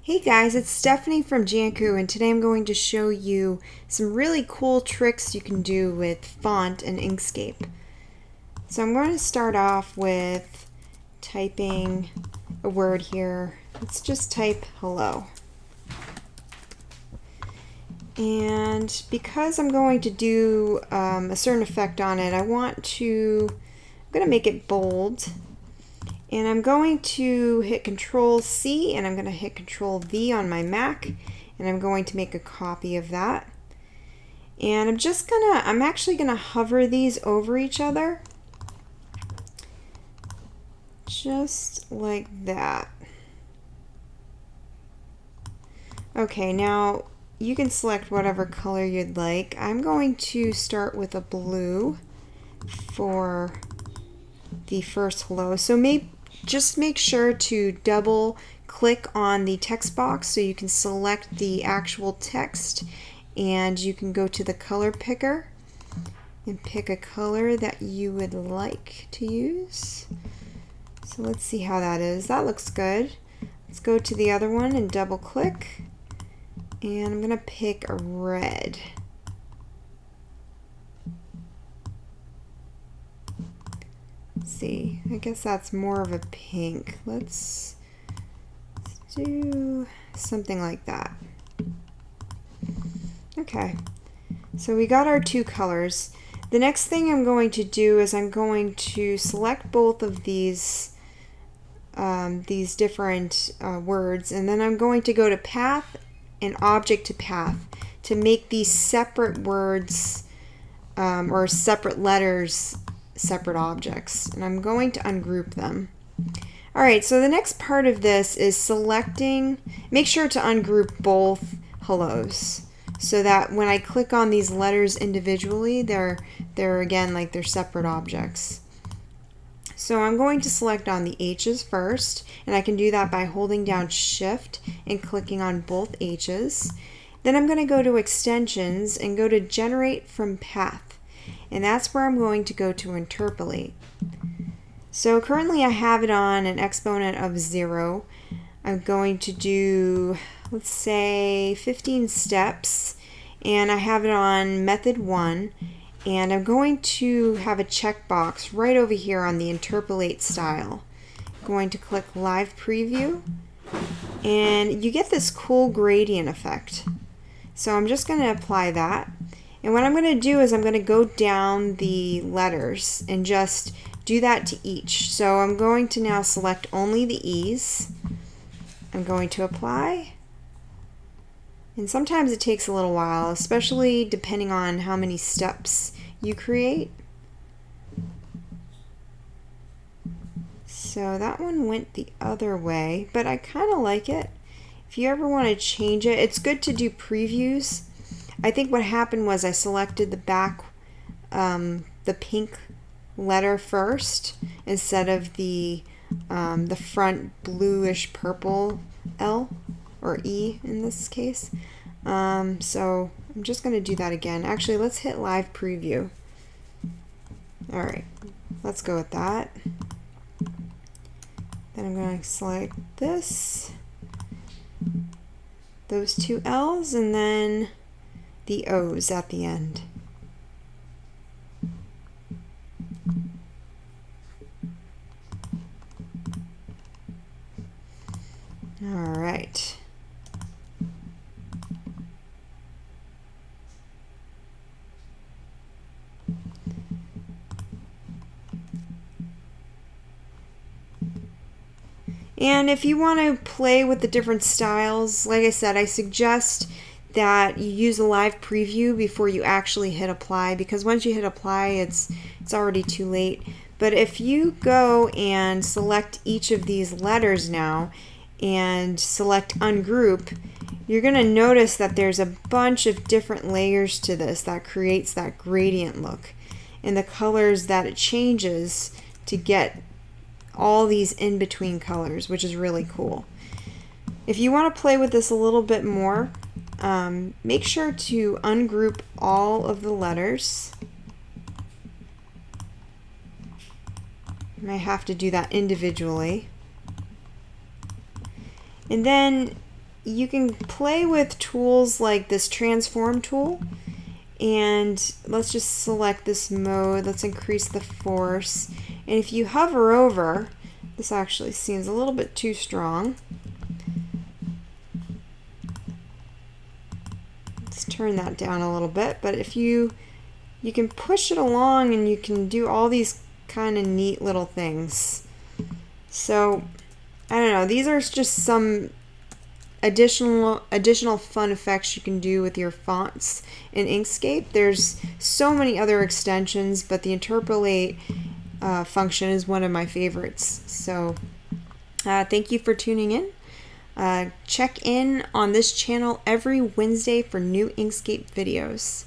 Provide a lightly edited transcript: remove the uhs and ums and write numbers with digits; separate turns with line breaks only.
Hey guys, it's Stephanie from Janku, and today I'm going to show you some really cool tricks you can do with font and Inkscape. So I'm going to start off with typing a word here. Let's just type hello. And because I'm going to do a certain effect on it, I'm going to make it bold. And I'm going to hit Control C and I'm going to hit Control V on my Mac, and I'm going to make a copy of that. And I'm actually gonna hover these over each other, just like that. Okay, now you can select whatever color you'd like. I'm going to start with a blue for the first hello. So just make sure to double click on the text box so you can select the actual text, and you can go to the color picker and pick a color that you would like to use. So let's see how that is. That looks good. Let's go to the other one and double click, and I'm gonna pick a red. See, I guess that's more of a pink. Let's do something like that. Okay, so we got our two colors. The next thing I'm going to do is I'm going to select both of these different words, and then I'm going to go to Path and Object to Path to make these separate words or separate letters separate objects, and I'm going to ungroup them. Alright, so the next part of this is selecting, make sure to ungroup both hellos so that when I click on these letters individually, they're again like they're separate objects. So I'm going to select on the H's first, and I can do that by holding down Shift and clicking on both H's. Then I'm going to go to Extensions and go to Generate from Path. And that's where I'm going to go to Interpolate. So currently I have it on an exponent of 0. I'm going to do, let's say, 15 steps, and I have it on method 1, and I'm going to have a checkbox right over here on the Interpolate style. I'm going to click Live Preview, and you get this cool gradient effect. So I'm just going to apply that. And what I'm going to do is I'm going to go down the letters and just do that to each. So I'm going to now select only the E's. I'm going to apply. And sometimes it takes a little while, especially depending on how many steps you create. So that one went the other way, but I kind of like it. If you ever want to change it, it's good to do previews. I think what happened was I selected the back, the pink letter first instead of the front bluish purple L or E in this case. So I'm just going to do that again. Actually, let's hit Live Preview. Alright, let's go with that. Then I'm going to select this, those two L's, and then the O's at the end. All right. And if you want to play with the different styles, like I said, I suggest that you use a live preview before you actually hit apply, because once you hit apply, it's already too late. But if you go and select each of these letters now and select ungroup, you're going to notice that there's a bunch of different layers to this that creates that gradient look, and the colors that it changes to get all these in-between colors, which is really cool. If you want to play with this a little bit more, make sure to ungroup all of the letters. You might have to do that individually. And then you can play with tools like this transform tool, and let's just select this mode. Let's increase the force, and if you hover over, this actually seems a little bit too strong. Let's turn that down a little bit, but if you can push it along and you can do all these kind of neat little things. So I don't know, these are just some additional fun effects you can do with your fonts in Inkscape. There's so many other extensions, but the Interpolate function is one of my favorites. So thank you for tuning in. Check in on this channel every Wednesday for new Inkscape videos.